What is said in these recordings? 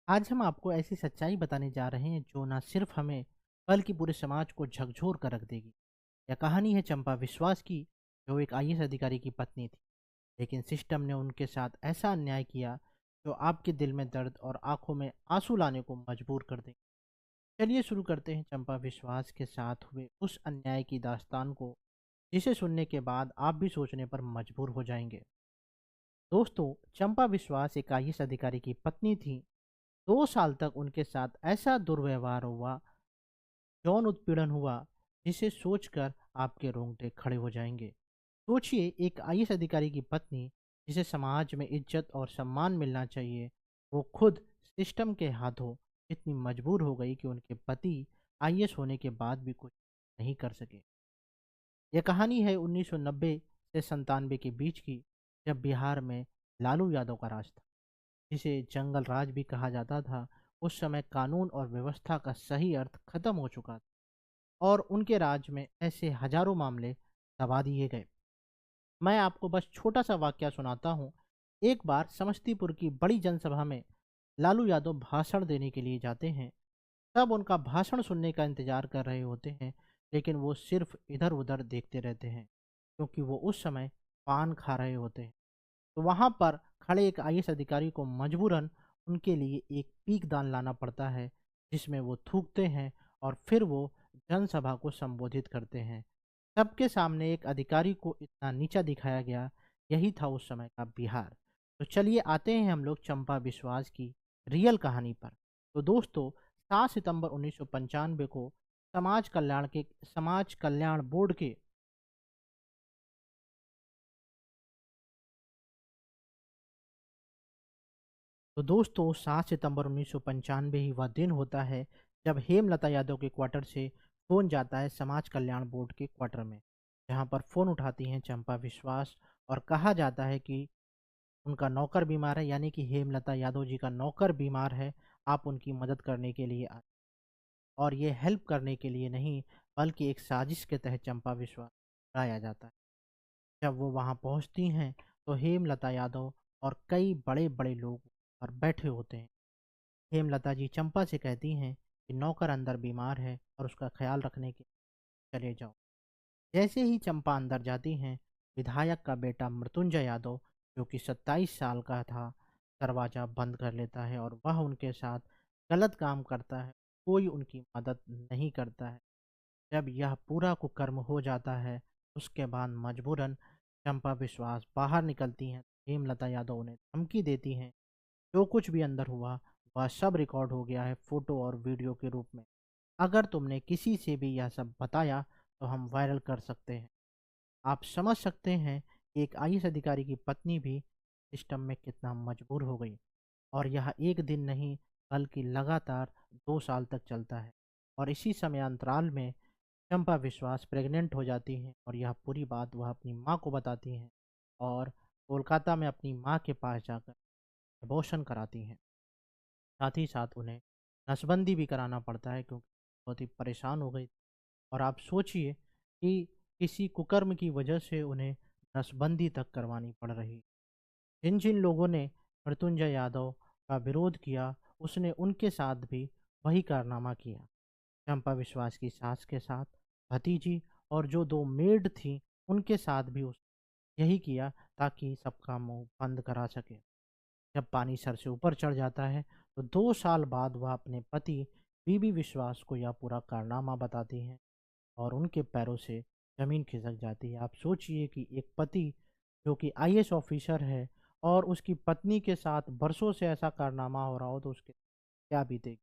आज हम आपको ऐसी सच्चाई बताने जा रहे हैं जो ना सिर्फ हमें बल्कि पूरे समाज को झकझोर कर रख देगी। यह कहानी है चंपा विश्वास की, जो एक आईएएस अधिकारी की पत्नी थी। लेकिन सिस्टम ने उनके साथ ऐसा अन्याय किया जो आपके दिल में दर्द और आंखों में आंसू लाने को मजबूर कर दे। चलिए शुरू करते हैं चंपा विश्वास के साथ हुए उस अन्याय की दास्तान को, जिसे सुनने के बाद आप भी सोचने पर मजबूर हो जाएंगे। दोस्तों, चंपा विश्वास एक आईएएस अधिकारी की पत्नी थी। 2 साल तक उनके साथ ऐसा दुर्व्यवहार हुआ, यौन उत्पीड़न हुआ, जिसे सोचकर आपके रोंगटे खड़े हो जाएंगे। सोचिए, एक आईएएस अधिकारी की पत्नी, जिसे समाज में इज्जत और सम्मान मिलना चाहिए, वो खुद सिस्टम के हाथों इतनी मजबूर हो गई कि उनके पति आईएएस होने के बाद भी कुछ नहीं कर सके। यह कहानी है 1990 से 97 के बीच की, जब बिहार में लालू यादव का राज था, जिसे जंगल राज भी कहा जाता था। उस समय कानून और व्यवस्था का सही अर्थ खत्म हो चुका था और उनके राज में ऐसे हजारों मामले दबा दिए गए। मैं आपको बस छोटा सा वाक्य सुनाता हूँ। एक बार समस्तीपुर की बड़ी जनसभा में लालू यादव भाषण देने के लिए जाते हैं। सब उनका भाषण सुनने का इंतजार कर रहे होते हैं, लेकिन वो सिर्फ इधर उधर देखते रहते हैं, क्योंकि वो उस समय पान खा रहे होते हैं। तो वहाँ पर खड़े एक आईएएस अधिकारी को मजबूरन उनके लिए एक पीक दान लाना पड़ता है, जिसमें वो थूकते हैं और फिर वो जनसभा को संबोधित करते हैं। सबके सामने एक अधिकारी को इतना नीचा दिखाया गया। यही था उस समय का बिहार। तो चलिए आते हैं हम लोग चंपा विश्वास की रियल कहानी पर। तो दोस्तों, 7 सितंबर 1995 को समाज कल्याण बोर्ड के तो दोस्तों 7 सितंबर 1995 ही वह दिन होता है जब हेमलता यादव के क्वार्टर से फ़ोन जाता है समाज कल्याण बोर्ड के क्वार्टर में, जहां पर फ़ोन उठाती हैं चंपा विश्वास और कहा जाता है कि उनका नौकर बीमार है, यानी कि हेमलता यादव जी का नौकर बीमार है। आप उनकी मदद करने के लिए आए। और ये हेल्प करने के लिए नहीं, बल्कि एक साजिश के तहत चंपा विश्वास लाया जाता है। जब वो वहाँ पहुँचती हैं तो हेमलता यादव और कई बड़े बड़े लोग और बैठे होते हैं। हेमलता जी चंपा से कहती हैं कि नौकर अंदर बीमार है और उसका ख्याल रखने के चले जाओ। जैसे ही चंपा अंदर जाती हैं, विधायक का बेटा मृत्युंजय यादव, जो कि 27 साल का था, दरवाज़ा बंद कर लेता है और वह उनके साथ गलत काम करता है। कोई उनकी मदद नहीं करता है। जब यह पूरा कुकर्म हो जाता है, उसके बाद मजबूरन चंपा विश्वास बाहर निकलती हैं। हेमलता यादव उन्हें धमकी देती हैं, जो कुछ भी अंदर हुआ वह सब रिकॉर्ड हो गया है, फोटो और वीडियो के रूप में। अगर तुमने किसी से भी यह सब बताया तो हम वायरल कर सकते हैं। आप समझ सकते हैं कि एक आईएएस अधिकारी की पत्नी भी सिस्टम में कितना मजबूर हो गई। और यह एक दिन नहीं, बल्कि लगातार 2 साल तक चलता है। और इसी समय अंतराल में चंपा विश्वास प्रेग्नेंट हो जाती हैं और यह पूरी बात वह अपनी माँ को बताती हैं और कोलकाता में अपनी माँ के पास जाकर अबॉर्शन कराती हैं। साथ ही साथ उन्हें नसबंदी भी कराना पड़ता है, क्योंकि बहुत ही परेशान हो गई। और आप सोचिए कि किसी कुकर्म की वजह से उन्हें नसबंदी तक करवानी पड़ रही। जिन जिन लोगों ने मृत्युंजय यादव का विरोध किया, उसने उनके साथ भी वही कारनामा किया। चंपा विश्वास की सास के साथ, भतीजी और जो 2 मेड थी, उनके साथ भी उस यही किया, ताकि सबका मुंह बंद करा सके। जब पानी सर से ऊपर चढ़ जाता है तो 2 साल बाद वह अपने पति बीबी विश्वास को यह पूरा कारनामा बताती हैं और उनके पैरों से जमीन खिसक जाती है। आप सोचिए कि एक पति जो कि आईएएस ऑफिसर है और उसकी पत्नी के साथ बरसों से ऐसा कारनामा हो रहा हो, तो उसके क्या बीतेगी।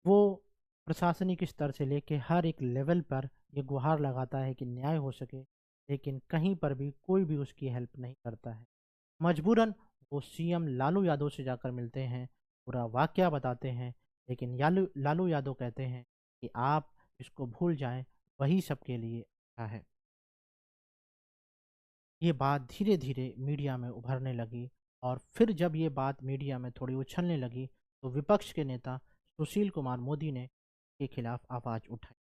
वो प्रशासनिक स्तर से लेके हर एक लेवल पर ये गुहार लगाता है कि न्याय हो सके, लेकिन कहीं पर भी कोई भी उसकी हेल्प नहीं करता है। मजबूरन वो सीएम लालू यादव से जाकर मिलते हैं, पूरा वाकया बताते हैं, लेकिन लालू लालू यादव कहते हैं कि आप इसको भूल जाएं, वही सबके लिए अच्छा है। ये बात धीरे धीरे मीडिया में उभरने लगी और फिर जब ये बात मीडिया में थोड़ी उछलने लगी, तो विपक्ष के नेता सुशील कुमार मोदी ने के खिलाफ आवाज़ उठाई।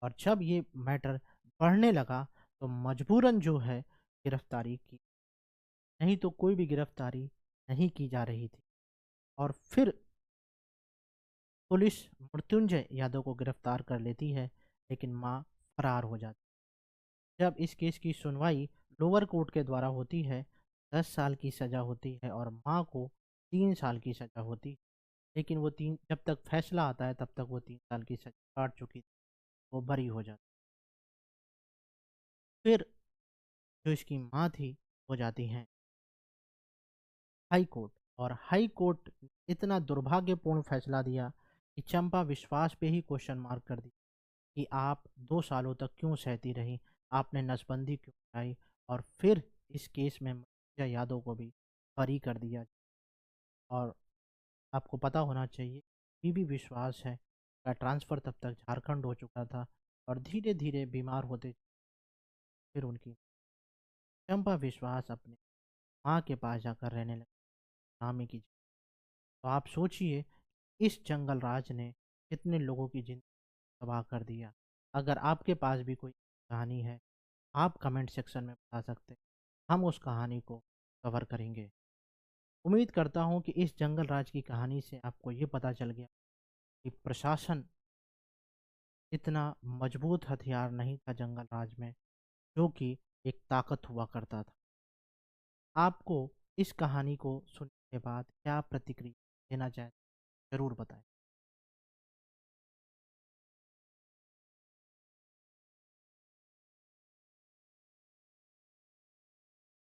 और जब ये मैटर बढ़ने लगा, तो मजबूरन जो है गिरफ्तारी की, नहीं तो कोई भी गिरफ्तारी नहीं की जा रही थी। और फिर पुलिस मृत्युंजय यादव को गिरफ्तार कर लेती है, लेकिन माँ फरार हो जाती है। जब इस केस की सुनवाई लोअर कोर्ट के द्वारा होती है, 10 साल की सज़ा होती है और माँ को 3 साल की सज़ा होती है। लेकिन वो तीन जब तक फैसला आता है तब तक वो 3 साल की सज़ा काट चुकी थी, वो बरी हो जाती। फिर जो इसकी माँ थी वो जाती हैं हाई कोर्ट, और हाई कोर्ट ने इतना दुर्भाग्यपूर्ण फैसला दिया कि चंपा विश्वास पे ही क्वेश्चन मार्क कर दी कि आप 2 सालों तक क्यों सहती रही, आपने नसबंदी क्यों कराई। और फिर इस केस में मृत्युंजय यादव को भी बरी कर दिया। और आपको पता होना चाहिए, पीबी विश्वास है का ट्रांसफ़र तब तक झारखंड हो चुका था और धीरे धीरे बीमार होते फिर उनकी चंपा विश्वास अपने माँ के पास जाकर रहने लगी, मामी की। तो आप सोचिए, इस जंगल राज ने कितने लोगों की ज़िंदगी तबाह कर दिया। अगर आपके पास भी कोई कहानी है, आप कमेंट सेक्शन में बता सकते हैं, हम उस कहानी को कवर करेंगे। उम्मीद करता हूँ कि इस जंगल राज की कहानी से आपको ये पता चल गया कि प्रशासन इतना मजबूत हथियार नहीं था जंगल राज में, जो कि एक ताकत हुआ करता था। आपको इस कहानी को सुनने के बाद क्या प्रतिक्रिया देना चाहें, ज़रूर बताएं।